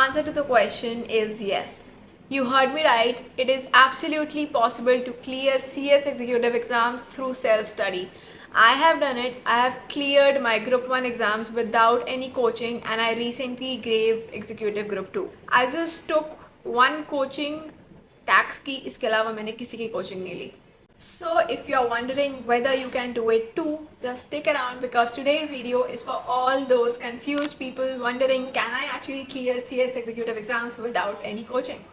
answer to the question is yes. You heard me right. It is absolutely possible to clear CS executive exams through self-study. I have done it. I have cleared my Group 1 exams without any coaching, and I recently gave executive Group 2. I just took one coaching tax की, इसके अलावा मैंने किसी की coaching नहीं ली. So if you're wondering whether you can do it too, just stick around because today's video is for all those confused people wondering, can I actually clear CS executive exams without any coaching?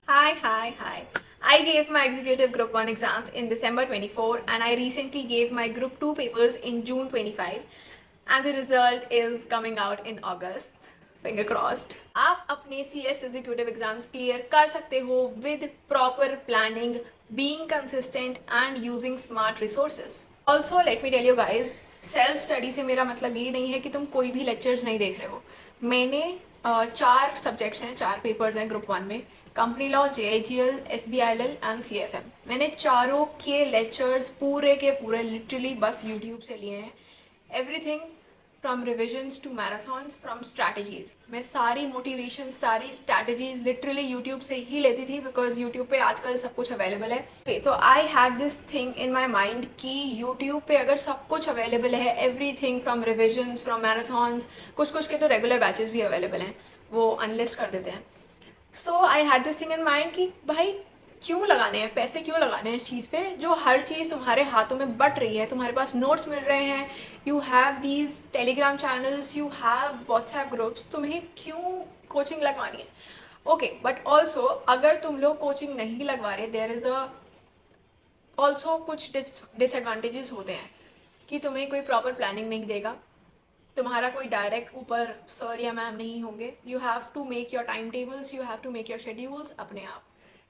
Hi. I gave my executive group 1 exams in December 24 and I recently gave my group 2 papers in June 25 and the result is coming out in August. Finger crossed. आप अपने CS executive exams clear कर सकते हो with proper planning, being consistent and using smart resources. Also let me tell you guys, self study से मेरा मतलब ये नहीं है कि तुम कोई भी लेक्चर्स नहीं देख रहे हो. मैंने 4 सब्जेक्ट्स हैं, 4 पेपर्स हैं ग्रुप 1 में, company law, JIGL, SBILL and CFM. मैंने चारों के लेक्चर्स पूरे के पूरे लिटरली बस यूट्यूब से लिए हैं. Everything from revisions to marathons from strategies. मैं सारी मोटिवेशन, सारी स्ट्रैटेजीज लिटरली यूट्यूब से ही लेती थी बिकॉज यूट्यूब पे आजकल सब कुछ अवेलेबल है. Okay, so I had this thing in my mind कि यूट्यूब पे अगर सब कुछ अवेलेबल है, everything from revisions, from marathons, कुछ के तो रेगुलर बैचेस भी अवेलेबल हैं, वो अनलिस्ट कर देते हैं. So I had this thing in mind कि भाई क्यों लगाने हैं पैसे, क्यों लगाने हैं इस चीज़ पे जो हर चीज़ तुम्हारे हाथों में बट रही है. तुम्हारे पास नोट्स मिल रहे हैं, you have these Telegram channels, you have WhatsApp groups, तुम्हें क्यों कोचिंग लगवानी है. ओके, बट ऑल्सो अगर तुम लोग कोचिंग नहीं लगवा रहे, देयर इज़ अ ऑल्सो कुछ डिसएडवांटेजेस होते हैं कि तुम्हें कोई प्रॉपर प्लानिंग नहीं देगा, तुम्हारा कोई डायरेक्ट ऊपर सर या मैम नहीं होंगे. You have to make your time tables, you have to make your schedules अपने आप.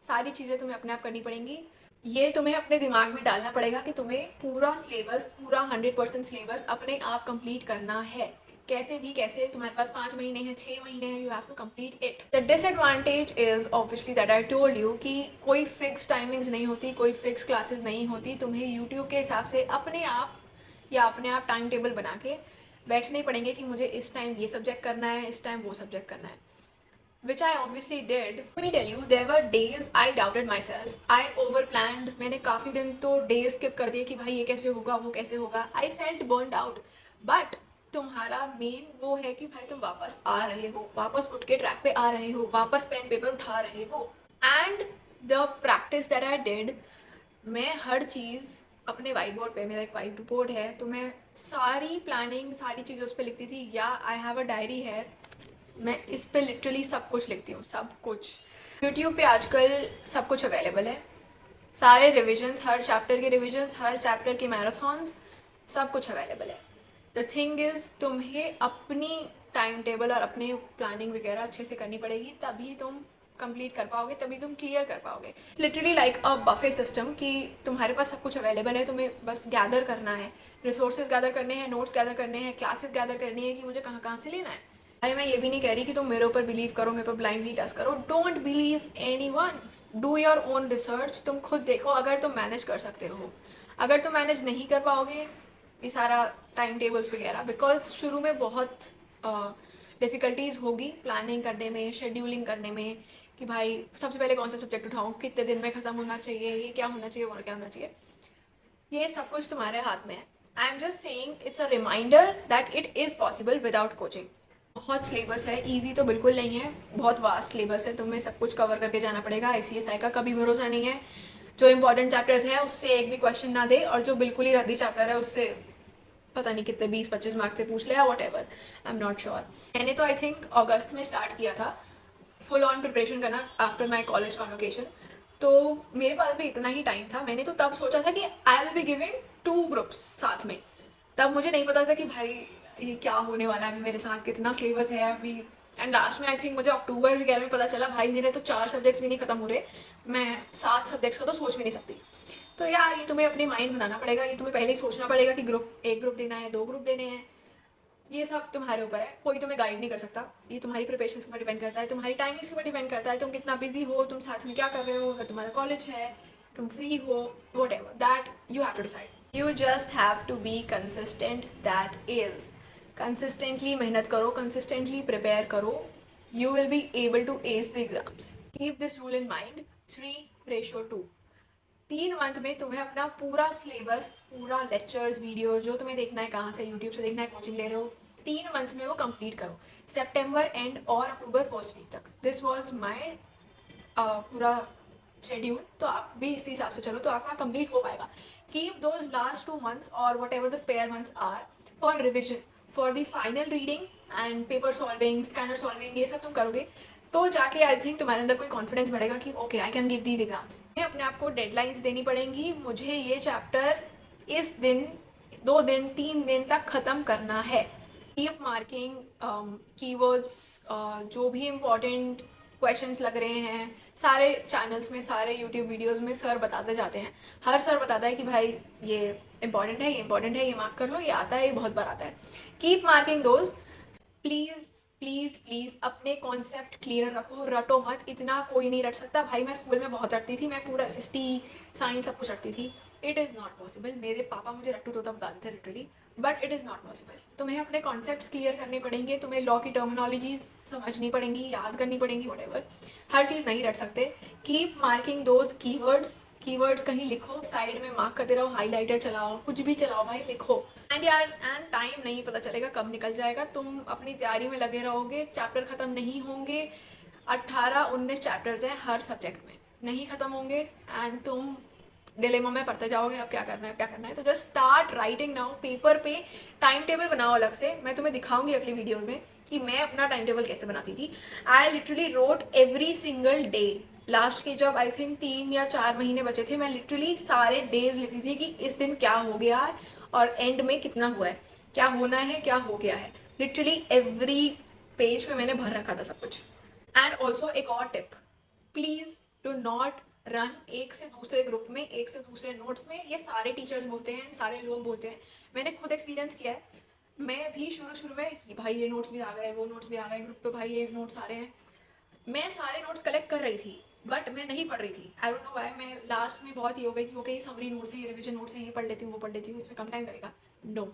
सारी चीज़ें तुम्हें अपने आप करनी पड़ेंगी. ये तुम्हें अपने दिमाग में डालना पड़ेगा कि तुम्हें पूरा सिलेबस, पूरा 100% सिलेबस अपने आप कंप्लीट करना है. कैसे भी कैसे, तुम्हारे पास 5 महीने हैं, 6 महीने हैं, you have to complete it. The disadvantage is obviously that I told you कि कोई फिक्स टाइमिंग्स नहीं होती, कोई फिक्स क्लासेस नहीं होती. तुम्हें यूट्यूब के हिसाब से अपने आप टाइम टेबल बना के बैठने पड़ेंगे कि मुझे इस टाइम ये सब्जेक्ट करना है, इस टाइम वो सब्जेक्ट करना है. Which I obviously did. Let me tell you, there were days I doubted myself. I overplanned. मैंने काफ़ी दिन तो days skip कर दिए कि भाई ये कैसे होगा, वो कैसे होगा. I felt burned out. But तुम्हारा मेन वो है कि भाई तुम वापस आ रहे हो, वापस उठ के ट्रैक पे आ रहे हो, वापस पेन पेपर उठा रहे हो. And the practice that I did, मैं हर चीज़ अपने वाइट बोर्ड पे, मेरा एक वाइट बोर्ड है तो मैं सारी प्लानिंग, सारी चीज़ें उस पर लिखती थी. या आई हैव अ डायरी है, मैं इस पे लिटरली सब कुछ लिखती हूँ, सब कुछ. यूट्यूब पे आजकल सब कुछ अवेलेबल है, सारे रिविजन्स, हर चैप्टर के रिविजन्स, हर चैप्टर के मैराथॉन्स, सब कुछ अवेलेबल है. द थिंग इज़ तुम्हें अपनी टाइम टेबल और अपनी प्लानिंग वगैरह अच्छे से करनी पड़ेगी, तभी तुम कंप्लीट कर पाओगे, तभी तुम क्लियर कर पाओगे. Literally like a buffet system कि तुम्हारे पास सब कुछ अवेलेबल है, तुम्हें बस गैदर करना है, रिसोर्सेज गैदर करने हैं, नोट्स गैदर करने हैं, क्लासेस गैदर करनी है कि मुझे कहाँ से लेना है. भाई मैं ये भी नहीं कह रही कि तुम मेरे ऊपर बिलीव करो, मेरे पर ब्लाइंडली ट्रस्ट करो. Don't believe anyone, do your own research. तुम खुद देखो अगर तुम मैनेज कर सकते हो. अगर तुम मैनेज नहीं कर पाओगे ये सारा टाइम टेबल्स वगैरह, बिकॉज शुरू में बहुत डिफ़िकल्टीज़ होगी प्लानिंग करने में, शेड्यूलिंग करने में कि भाई सबसे पहले कौन सा सब्जेक्ट उठाऊँ, कितने दिन में ख़त्म होना चाहिए, ये क्या होना चाहिए, वो क्या होना चाहिए. ये सब कुछ तुम्हारे हाथ में है. I am just saying it's a reminder that it is possible without coaching. बहुत सिलेबस है, इजी तो बिल्कुल नहीं है, बहुत वास्ट सिलेबस है, तुम्हें सब कुछ कवर करके जाना पड़ेगा. ICSI का कभी भरोसा नहीं है. जो इंपॉर्टेंट चैप्टर्स है उससे एक भी क्वेश्चन ना दे, और जो बिल्कुल ही रद्दी चैप्टर है उससे पता नहीं कितने 20-25 मार्क्स से पूछ ले या what ever, I am not sure. मैंने तो आई थिंक अगस्त में स्टार्ट किया था फुल ऑन प्रिपरेशन करना आफ्टर माई कॉलेज कॉन्वोकेशन. तो मेरे पास भी इतना ही टाइम था. मैंने तो तब सोचा था कि I will be giving 2 groups साथ में. तब मुझे नहीं पता था कि भाई ये क्या होने वाला है अभी मेरे साथ, कितना सिलेबस है अभी. एंड लास्ट में आई थिंक मुझे अक्टूबर वगैरह में पता चला भाई मेरे तो 4 सब्जेक्ट्स भी नहीं खत्म हो रहे, मैं 7 सब्जेक्ट्स का तो सोच भी नहीं सकती. तो यार ये तुम्हें अपनी माइंड बनाना पड़ेगा, ये तुम्हें पहले ही सोचना पड़ेगा कि एक ग्रुप देना है, 2 ग्रुप देने हैं. ये सब तुम्हारे ऊपर है, कोई तुम्हें गाइड नहीं कर सकता. ये तुम्हारी प्रिपरेशन के ऊपर डिपेंड करता है, तुम्हारी टाइमिंग्स के ऊपर डिपेंड करता है, तुम कितना बिजी हो, तुम साथ में क्या कर रहे हो, अगर तुम्हारा कॉलेज है, तुम फ्री हो, whatever that you have to decide. You just have to be consistent, that is. Consistently मेहनत करो, consistently prepare करो. You will be able to ace the exams. Keep this rule in mind. 3:2. 3 month में तुम्हें अपना पूरा syllabus, पूरा lectures, video जो तुम्हें देखना है, कहाँ से, यूट्यूब से देखना है, कोचिंग ले रहे हो, 3 मंथ में वो कंप्लीट करो. सितंबर एंड और अक्टूबर फर्स्ट वीक तक. दिस वॉज माई पूरा शेड्यूल. तो आप भी इसी हिसाब से चलो तो आपका कंप्लीट हो पाएगा. कीप दोज लास्ट 2 months और whatever the spare months are for revision, for the final reading and paper solving, scanner solving. ये सब तुम करोगे तो जाके आई थिंक तुम्हारे अंदर कोई कॉन्फिडेंस बढ़ेगा कि okay I can give these exams. अपने आप को डेडलाइंस देनी पड़ेंगी. मुझे ये चैप्टर इस दिन, 2 दिन, 3 दिन तक ख़त्म करना है. कीप मार्किंग कीवर्ड्स, जो भी इम्पोर्टेंट क्वेश्चंस लग रहे हैं. सारे चैनल्स में, सारे यूट्यूब वीडियोस में सर बताते जाते हैं. हर सर बताता है कि भाई ये इंपॉर्टेंट है, ये इंपॉर्टेंट है, ये मार्क कर लो, ये आता है, ये बहुत बार आता है. Keep marking those. Please please please अपने कॉन्सेप्ट क्लियर रखो. रटो मत. इतना कोई नहीं रट सकता. भाई मैं स्कूल में बहुत रटती थी. मैं पूरा SST, साइंस सब कुछ रटती थी. It is not possible. मेरे पापा मुझे रट्टू तोता बताते थे literally, but it is not possible. तुम्हें अपने कॉन्सेप्ट्स क्लियर करने पड़ेंगे. तुम्हें लॉ की टर्मिनोलॉजीज समझनी पड़ेंगी, याद करनी पड़ेंगी, व्हाटएवर. हर चीज़ नहीं रट सकते. Keep marking those keywords. Keywords कहीं लिखो, साइड में मार्क करते रहो, हाईलाइटर चलाओ, कुछ भी चलाओ भाई, लिखो. एंड टाइम नहीं पता चलेगा कब निकल जाएगा. तुम अपनी तैयारी में लगे रहोगे, चैप्टर ख़त्म नहीं होंगे. 18-19 चैप्टर्स हैं हर सब्जेक्ट में, नहीं ख़त्म होंगे एंड तुम डिलेमा में पढ़ते जाओगे अब क्या करना है, क्या करना है. तो just start writing now. Paper पे टाइम टेबल बनाओ अलग से. मैं तुम्हें दिखाऊंगी अगली वीडियो में कि मैं अपना टाइम टेबल कैसे बनाती थी. I literally wrote every single day. Last के जब आई थिंक 3 या 4 महीने बचे थे, मैं लिटरली सारे डेज लिखती थी कि इस दिन क्या हो गया है और एंड में कितना हुआ है, क्या होना है, क्या हो गया है. लिटरली एवरी पेज पे मैंने भर रखा था सब कुछ. एंड ऑल्सो एक और tip, please do not run एक से दूसरे ग्रुप में, एक से दूसरे नोट्स में. ये सारे टीचर्स बोलते हैं, सारे लोग बोलते हैं. मैंने खुद एक्सपीरियंस किया है. मैं भी शुरू में भाई ये नोट्स भी आ गए, वो नोट्स भी आ गए, ग्रुप पे भाई ये नोट्स आ रहे हैं. मैं सारे नोट्स कलेक्ट कर रही थी बट मैं नहीं पढ़ रही थी. I don't know why. मैं लास्ट में बहुत ही हो गई कि ओके ये समरी नोट्स हैं, ये रिविजन नोट्स हैं, ये पढ़ लेती हूँ, वो पढ़ लेती हूँ, इसमें कम टाइम लगेगा. No,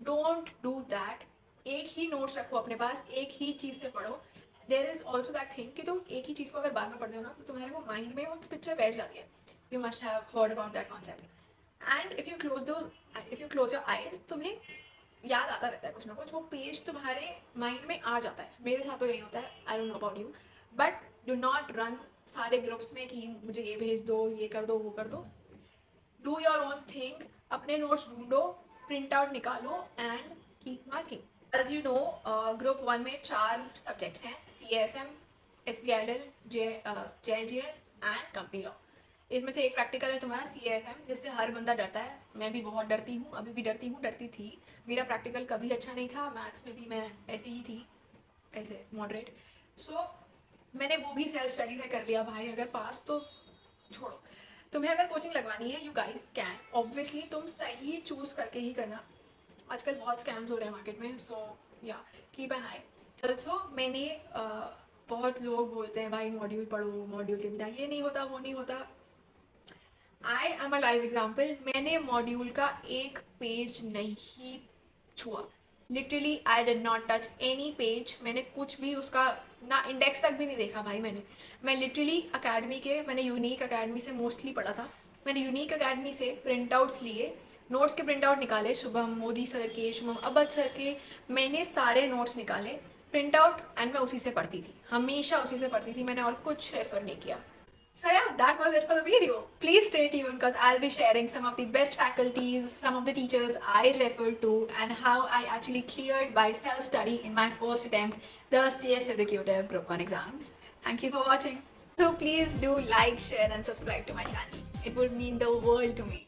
don't do that. एक ही नोट्स रखो अपने पास, एक ही चीज़ से पढ़ो. There is also that thing कि तुम एक ही चीज़ को अगर बाद में पढ़ते हो ना तो तुम्हारे वो माइंड में वो पिक्चर बैठ जाती है. You must have heard about that concept. And if you close your eyes, तुम्हें याद आता रहता है कुछ ना कुछ. वो पेज तुम्हारे माइंड में आ जाता है. मेरे साथ तो यही होता है. I don't know about you, but do not run सारे ग्रुप्स में कि मुझे ये भेज दो, ये कर दो, वो कर दो. Do your own thing. अपने नोट्स ढूंढो, प्रिंट आउट निकालो and keep marking. As you know, group 1 में 4 सब्जेक्ट्स हैं. CAFM, SBIL, JGL and company law. इसमें से एक प्रैक्टिकल है तुम्हारा CAFM, जिससे हर बंदा डरता है. मैं भी बहुत डरती हूँ, अभी भी डरती हूँ, डरती थी. मेरा प्रैक्टिकल कभी अच्छा नहीं था. मैथ्स में भी मैं ऐसे ही थी, ऐसे मॉडरेट. सो मैंने वो भी सेल्फ स्टडी से कर लिया. भाई अगर पास तो छोड़ो. तुम्हें अगर कोचिंग लगवानी है, यू गाइस कैन. ऑब्वियसली तुम सही चूज़ करके ही करना. आजकल बहुत स्कैम्स हो रहे हैं मार्केट में. सो या कीप एन आई. ऑल्सो मैंने बहुत लोग बोलते हैं भाई मॉड्यूल पढ़ो, मॉड्यूल के बिना ये नहीं होता, वो नहीं होता. I am a live example. मैंने मॉड्यूल का एक पेज नहीं छुआ. Literally I did not touch any page. मैंने कुछ भी उसका ना इंडेक्स तक भी नहीं देखा भाई. मैं लिटरली अकेडमी के, मैंने यूनिक अकेडमी से मोस्टली पढ़ा था. मैंने यूनिक अकेडमी से प्रिंट आउट्स लिए, नोट्स के प्रिंट आउट निकाले, शुभम मोदी सर के, शुभम अबद सर के. मैंने सारे नोट्स निकाले, प्रिंट आउट, एंड मैं उसी से पढ़ती थी. हमेशा उसी से पढ़ती थी. मैंने और कुछ रेफर नहीं किया. So yeah, that was it for the video. Please stay tuned because I'll be sharing some of the best faculties, some of the teachers I referred to, and how I actually cleared by self-study in my first attempt the CS Executive Group 1 exams. Thank you for watching. So please do like, share and subscribe to my channel. It would mean the world to me.